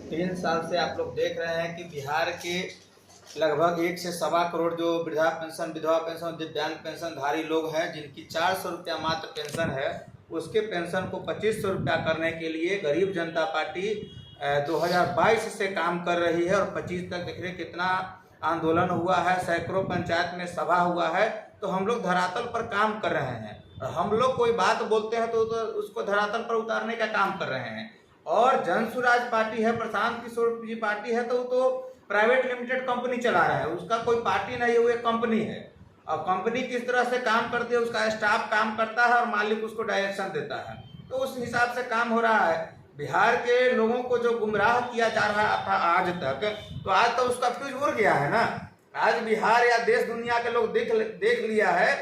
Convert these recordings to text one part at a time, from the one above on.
3 साल से आप लोग देख रहे हैं कि बिहार के लगभग 1 से सवा करोड़ जो वृद्धा पेंशन, विधवा पेंशन, दिव्यांग पेंशनधारी लोग हैं जिनकी 400 रुपया मात्र पेंशन है, उसके पेंशन को 2500 रुपया करने के लिए गरीब जनता पार्टी 2022 से काम कर रही है और 25 तक देख रहे कितना आंदोलन हुआ है, सैकड़ों पंचायत में सभा हुआ है। तो हम लोग धरातल पर काम कर रहे हैं और हम लोग कोई बात बोलते हैं तो उसको धरातल पर उतारने का काम कर रहे हैं। और जन सुराज पार्टी है, प्रशांत किशोर जी पार्टी है, तो प्राइवेट लिमिटेड कंपनी चला रहा है, उसका कोई पार्टी नहीं है, वो एक कंपनी है। अब कंपनी किस तरह से काम करती है, उसका स्टाफ काम करता है और मालिक उसको डायरेक्शन देता है, तो उस हिसाब से काम हो रहा है। बिहार के लोगों को जो गुमराह किया जा रहा था आज तक, तो आज तो उसका फ्यूज उड़ गया है ना। आज बिहार या देश दुनिया के लोग देख लिया है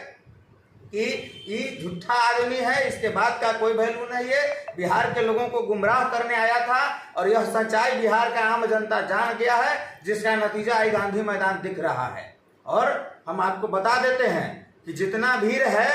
कि ये झूठा आदमी है, इसके बाद का कोई वैल्यू नहीं है। बिहार के लोगों को गुमराह करने आया था और यह सच्चाई बिहार का आम जनता जान गया है, जिसका नतीजा आज गांधी मैदान दिख रहा है। और हम आपको बता देते हैं कि जितना भीड़ है,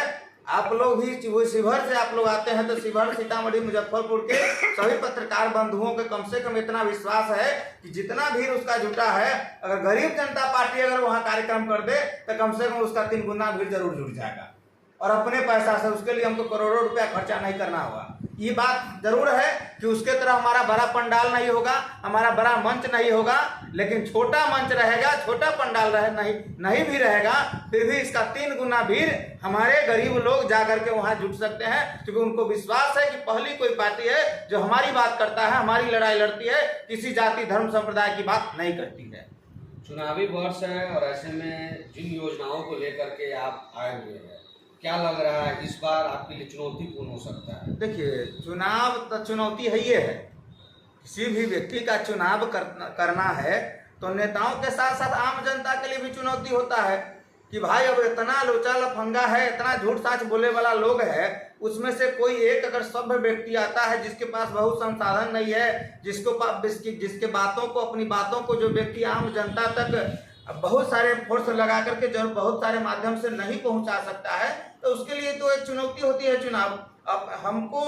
आप लोग भी वो शिवहर से आप लोग आते हैं, तो शिवहर, सीतामढ़ी, मुजफ्फरपुर के सभी पत्रकार बंधुओं के कम से कम इतना विश्वास है कि जितना भीड़ उसका जुटा है, अगर गरीब जनता पार्टी अगर वहां कार्यक्रम कर दे तो कम से कम उसका 3 गुना भीड़ जरूर जुट जाएगा और अपने पैसा से। उसके लिए हमको करोड़ों रुपया खर्चा नहीं करना होगा। ये बात जरूर है कि उसके तरह हमारा बड़ा पंडाल नहीं होगा, हमारा बड़ा मंच नहीं होगा, लेकिन छोटा मंच रहेगा, छोटा पंडाल नहीं भी रहेगा, फिर भी इसका 3 गुना भीड़ हमारे गरीब लोग जाकर के वहां जुट सकते हैं, क्योंकि उनको विश्वास है कि पहली कोई पार्टी है जो हमारी बात करता है, हमारी लड़ाई लड़ती है, किसी जाति धर्म संप्रदाय की बात नहीं करती है। चुनावी वर्ष है और ऐसे में जिन योजनाओं को लेकर के आप आए हुए हैं, क्या लग रहा है इस बार आपके लिए चुनौतीपूर्ण हो सकता है? देखिए, चुनाव तो चुनौती है, ये है किसी भी व्यक्ति का चुनाव करना है तो नेताओं के साथ साथ आम जनता के लिए भी चुनौती होता है कि भाई अब इतना लोचा लफंगा है, इतना झूठ साच बोले वाला लोग है, उसमें से कोई एक अगर सभ्य व्यक्ति आता है जिसके पास बहुत संसाधन नहीं है, जिसके बातों को, अपनी बातों को जो व्यक्ति आम जनता तक बहुत सारे फोर्स लगा करके जो बहुत सारे माध्यम से नहीं पहुंचा सकता है, तो उसके लिए तो एक चुनौती होती है चुनाव। अब हमको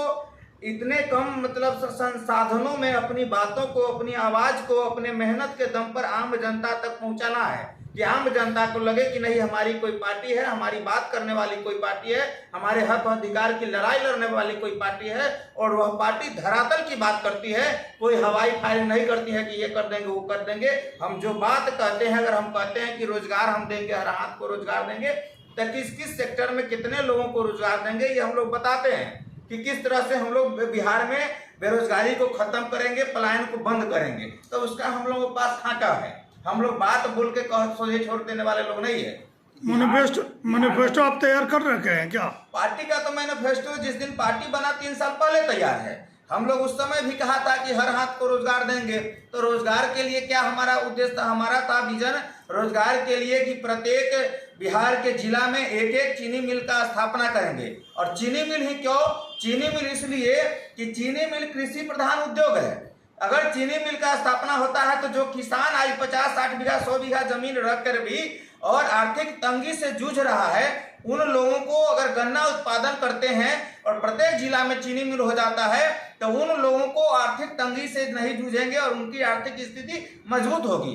इतने कम मतलब संसाधनों में अपनी बातों को, अपनी आवाज को, अपने मेहनत के दम पर आम जनता तक पहुंचाना है कि आम जनता को लगे कि नहीं, हमारी कोई पार्टी है, हमारी बात करने वाली कोई पार्टी है, हमारे हक अधिकार की लड़ाई लड़ने वाली कोई पार्टी है, और वह पार्टी धरातल की बात करती है, कोई हवाई फायरिंग नहीं करती है कि ये कर देंगे वो कर देंगे। हम जो बात कहते हैं, अगर हम कहते हैं कि रोजगार हम देंगे, हर हाथ को रोजगार देंगे, तो किस सेक्टर में कितने लोगों को रोजगार देंगे, ये हम लोग बताते हैं कि किस तरह से हम लोग बिहार में बेरोजगारी को खत्म करेंगे, पलायन को बंद करेंगे, तो उसका हम लोगों के पास खाका है। हम लोग बात बोल के सोझे छोड़ देने वाले लोग नहीं है। मैनिफेस्टो आप तैयार कर रखे हैं क्या? पार्टी का तो मैनिफेस्टो जिस दिन पार्टी बना 3 साल पहले तैयार है। हम लोग उस समय भी कहा था कि हर हाथ को रोजगार देंगे, तो रोजगार के लिए क्या हमारा उद्देश्य था, हमारा था विजन रोजगार के लिए कि प्रत्येक बिहार के जिला में एक चीनी मिल का स्थापना करेंगे। और चीनी मिल ही क्यों? चीनी मिल इसलिए कि चीनी मिल कृषि प्रधान उद्योग है। अगर चीनी मिल का स्थापना होता है तो जो किसान आज 50-60 बीघा 100 बीघा जमीन रखकर भी और आर्थिक तंगी से जूझ रहा है, उन लोगों को अगर गन्ना उत्पादन करते हैं और प्रत्येक जिला में चीनी मिल हो जाता है, तो उन लोगों को आर्थिक तंगी से नहीं जूझेंगे और उनकी आर्थिक स्थिति मजबूत होगी।